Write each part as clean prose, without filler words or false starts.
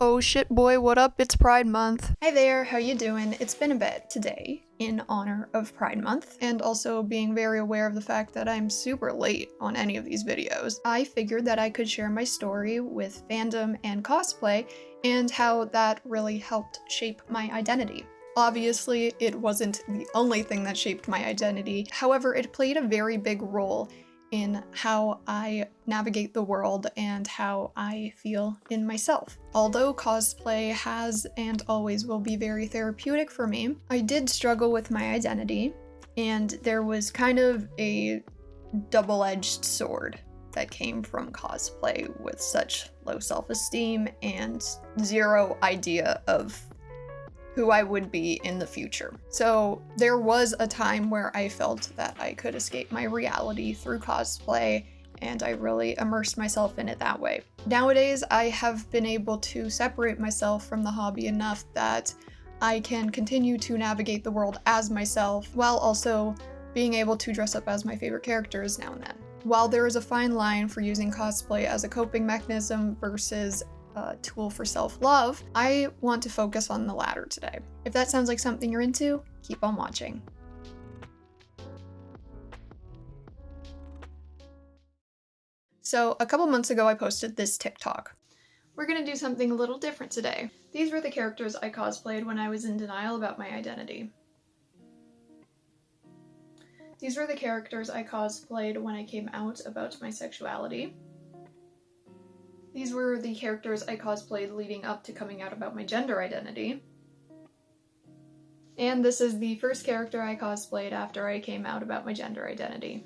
Oh shit boy, what up? It's Pride Month. Hi there, how you doing? It's been a bit. Today, in honor of Pride Month, and also being very aware of the fact that I'm super late on any of these videos, I figured that I could share my story with fandom and cosplay, and how that really helped shape my identity. Obviously, it wasn't the only thing that shaped my identity, however, it played a very big role in how I navigate the world and how I feel in myself. Although cosplay has and always will be very therapeutic for me, I did struggle with my identity, and there was kind of a double-edged sword that came from cosplay with such low self-esteem and zero idea of who I would be in the future. So there was a time where I felt that I could escape my reality through cosplay, and I really immersed myself in it that way. Nowadays, I have been able to separate myself from the hobby enough that I can continue to navigate the world as myself, while also being able to dress up as my favorite characters now and then. While there is a fine line for using cosplay as a coping mechanism versus a tool for self-love, I want to focus on the latter today. If that sounds like something you're into, keep on watching. So a couple months ago I posted this TikTok. We're gonna do something a little different today. These were the characters I cosplayed when I was in denial about my identity. These were the characters I cosplayed when I came out about my sexuality. These were the characters I cosplayed leading up to coming out about my gender identity. And this is the first character I cosplayed after I came out about my gender identity.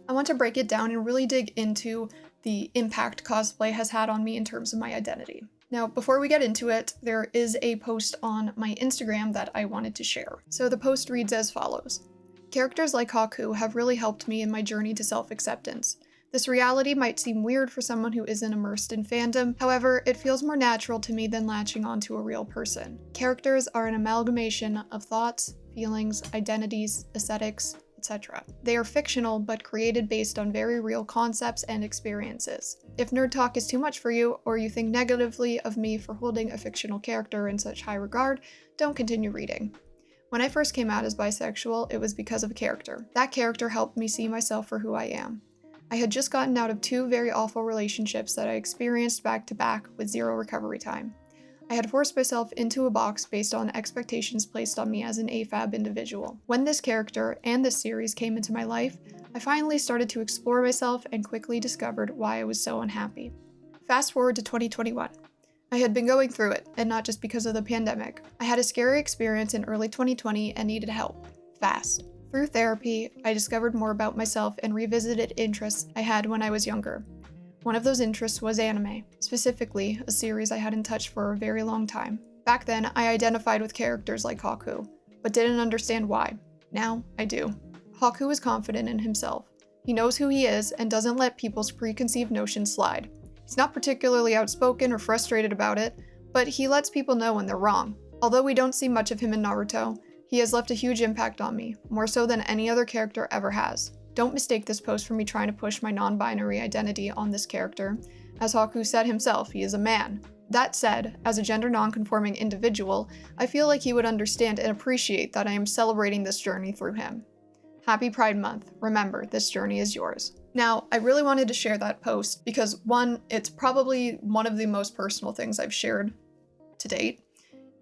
I want to break it down and really dig into the impact cosplay has had on me in terms of my identity. Now, before we get into it, there is a post on my Instagram that I wanted to share. So the post reads as follows. Characters like Haku have really helped me in my journey to self-acceptance. This reality might seem weird for someone who isn't immersed in fandom, however, it feels more natural to me than latching onto a real person. Characters are an amalgamation of thoughts, feelings, identities, aesthetics, etc. They are fictional, but created based on very real concepts and experiences. If nerd talk is too much for you, or you think negatively of me for holding a fictional character in such high regard, don't continue reading. When I first came out as bisexual, it was because of a character. That character helped me see myself for who I am. I had just gotten out of two very awful relationships that I experienced back to back with zero recovery time. I had forced myself into a box based on expectations placed on me as an AFAB individual. When this character and this series came into my life, I finally started to explore myself and quickly discovered why I was so unhappy. Fast forward to 2021. I had been going through it, and not just because of the pandemic. I had a scary experience in early 2020 and needed help. Fast. Through therapy, I discovered more about myself and revisited interests I had when I was younger. One of those interests was anime, specifically a series I hadn't touched for a very long time. Back then, I identified with characters like Haku, but didn't understand why. Now, I do. Haku is confident in himself. He knows who he is and doesn't let people's preconceived notions slide. He's not particularly outspoken or frustrated about it, but he lets people know when they're wrong. Although we don't see much of him in Naruto, he has left a huge impact on me, more so than any other character ever has. Don't mistake this post for me trying to push my non-binary identity on this character. As Haku said himself, he is a man. That said, as a gender non-conforming individual, I feel like he would understand and appreciate that I am celebrating this journey through him. Happy Pride Month. Remember, this journey is yours. Now, I really wanted to share that post because one, it's probably one of the most personal things I've shared to date,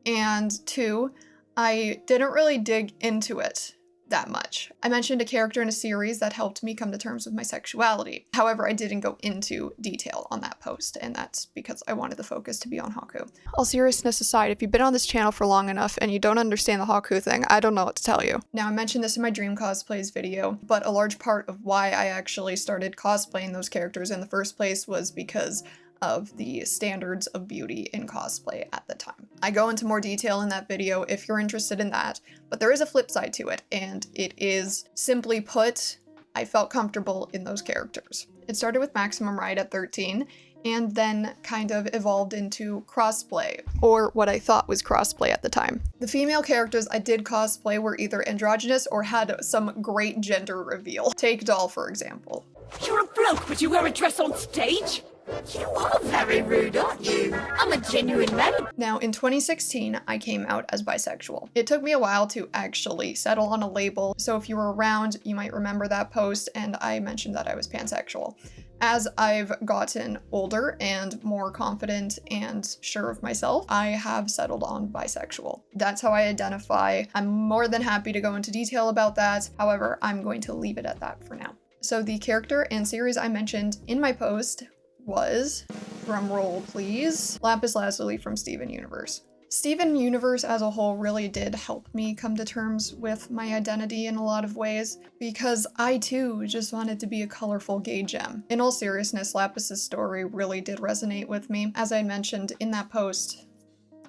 and two, I didn't really dig into it that much. I mentioned a character in a series that helped me come to terms with my sexuality. However, I didn't go into detail on that post, and that's because I wanted the focus to be on Haku. All seriousness aside, if you've been on this channel for long enough and you don't understand the Haku thing, I don't know what to tell you. Now, I mentioned this in my Dream Cosplays video, but a large part of why I actually started cosplaying those characters in the first place was because of the standards of beauty in cosplay at the time. I go into more detail in that video if you're interested in that, but there is a flip side to it, and it is, simply put, I felt comfortable in those characters. It started with Maximum Ride at 13, and then kind of evolved into crossplay, or what I thought was crossplay at the time. The female characters I did cosplay were either androgynous or had some great gender reveal. Take Doll, for example. You're a bloke, but you wear a dress on stage? You are very rude, aren't you? I'm a genuine lady. Now, in 2016, I came out as bisexual. It took me a while to actually settle on a label, so if you were around, you might remember that post, and I mentioned that I was pansexual. As I've gotten older and more confident and sure of myself, I have settled on bisexual. That's how I identify. I'm more than happy to go into detail about that. However, I'm going to leave it at that for now. So the character and series I mentioned in my post was, drumroll please, Lapis Lazuli from Steven Universe. Steven Universe as a whole really did help me come to terms with my identity in a lot of ways, because I too just wanted to be a colorful gay gem. In all seriousness, Lapis's story really did resonate with me. As I mentioned in that post,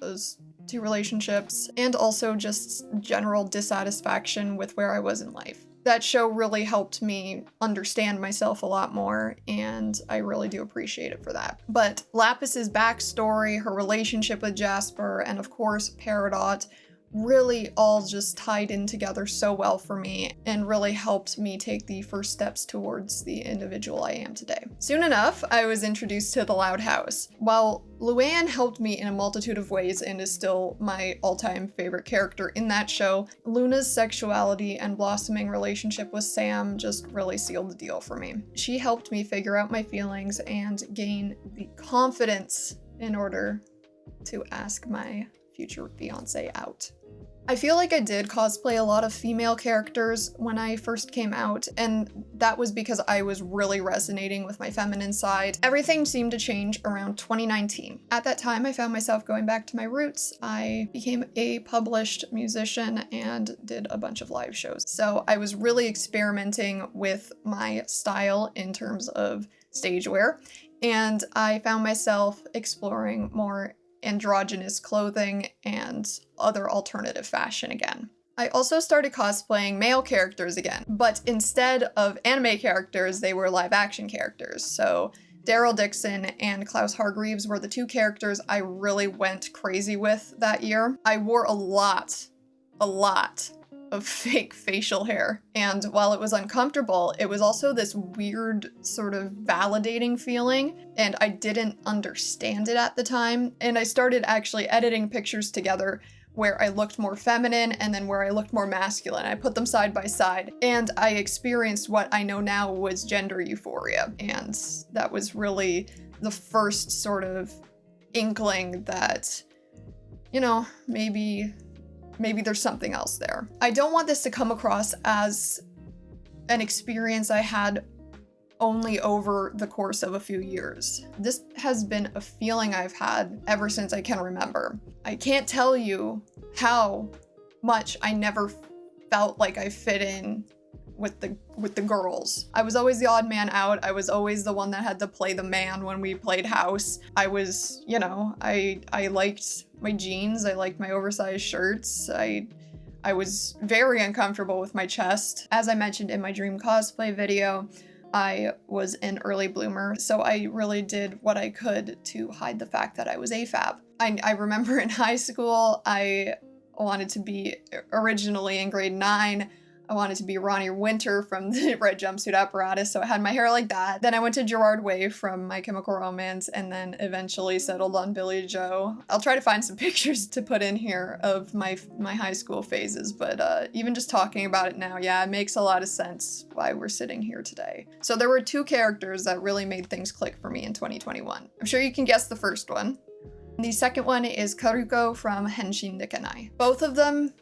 those two relationships, and also just general dissatisfaction with where I was in life. That show really helped me understand myself a lot more, and I really do appreciate it for that. But Lapis's backstory, her relationship with Jasper, and of course Peridot, really all just tied in together so well for me and really helped me take the first steps towards the individual I am today. Soon enough, I was introduced to the Loud House. While Luann helped me in a multitude of ways and is still my all-time favorite character in that show, Luna's sexuality and blossoming relationship with Sam just really sealed the deal for me. She helped me figure out my feelings and gain the confidence in order to ask my future fiancé out. I feel like I did cosplay a lot of female characters when I first came out, and that was because I was really resonating with my feminine side. Everything seemed to change around 2019. At that time, I found myself going back to my roots. I became a published musician and did a bunch of live shows. So I was really experimenting with my style in terms of stage wear, and I found myself exploring more androgynous clothing and other alternative fashion again. I also started cosplaying male characters again, but instead of anime characters, they were live action characters. So Daryl Dixon and Klaus Hargreaves were the two characters I really went crazy with that year. I wore a lot of fake facial hair, and while it was uncomfortable, it was also this weird sort of validating feeling, and I didn't understand it at the time, and I started actually editing pictures together where I looked more feminine and then where I looked more masculine. I put them side by side, and I experienced what I know now was gender euphoria, and that was really the first sort of inkling that, you know, maybe there's something else there. I don't want this to come across as an experience I had only over the course of a few years. This has been a feeling I've had ever since I can remember. I can't tell you how much I never felt like I fit in with the girls. I was always the odd man out. I was always the one that had to play the man when we played house. I was, you know, I liked my jeans, I liked my oversized shirts. I was very uncomfortable with my chest. As I mentioned in my dream cosplay video, I was an early bloomer, so I really did what I could to hide the fact that I was AFAB. I remember in high school, I wanted to be, originally in grade 9, I wanted to be Ronnie Winter from the Red Jumpsuit Apparatus, so I had my hair like that. Then I went to Gerard Way from My Chemical Romance, and then eventually settled on Billy Joe. I'll try to find some pictures to put in here of my high school phases, but even just talking about it now, yeah, it makes a lot of sense why we're sitting here today. So there were two characters that really made things click for me in 2021. I'm sure you can guess the first one. The second one is Karuko from Henshin Nikanai. Both of them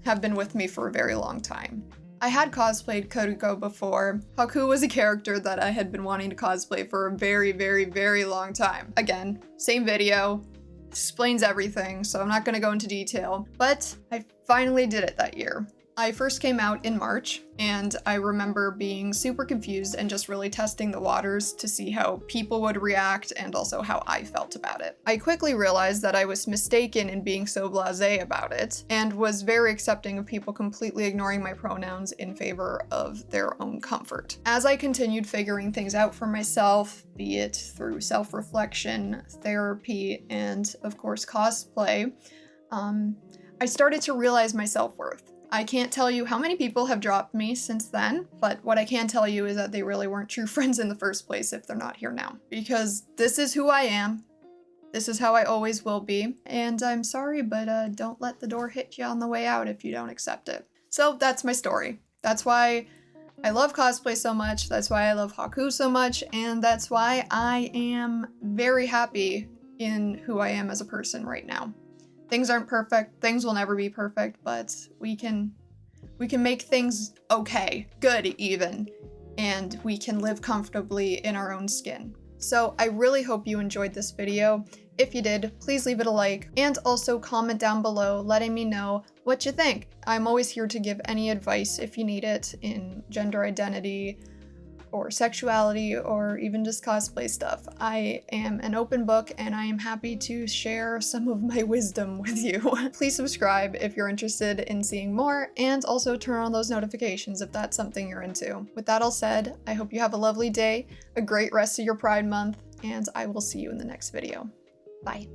have been with me for a very long time. I had cosplayed Karuko before. Haku was a character that I had been wanting to cosplay for a very, very, very long time. Again, same video, explains everything, so I'm not gonna go into detail, but I finally did it that year. I first came out in March, and I remember being super confused and just really testing the waters to see how people would react and also how I felt about it. I quickly realized that I was mistaken in being so blasé about it, and was very accepting of people completely ignoring my pronouns in favor of their own comfort. As I continued figuring things out for myself, be it through self-reflection, therapy, and of course cosplay, I started to realize my self-worth. I can't tell you how many people have dropped me since then, but what I can tell you is that they really weren't true friends in the first place if they're not here now. Because this is who I am. This is how I always will be. And I'm sorry, but don't let the door hit you on the way out if you don't accept it. So that's my story. That's why I love cosplay so much. That's why I love Haku so much. And that's why I am very happy in who I am as a person right now. Things aren't perfect, things will never be perfect, but we can make things okay, good even, and we can live comfortably in our own skin. So I really hope you enjoyed this video. If you did, please leave it a like, and also comment down below letting me know what you think. I'm always here to give any advice if you need it in gender identity, or sexuality, or even just cosplay stuff. I am an open book and I am happy to share some of my wisdom with you. Please subscribe if you're interested in seeing more, and also turn on those notifications if that's something you're into. With that all said, I hope you have a lovely day, a great rest of your Pride Month, and I will see you in the next video. Bye.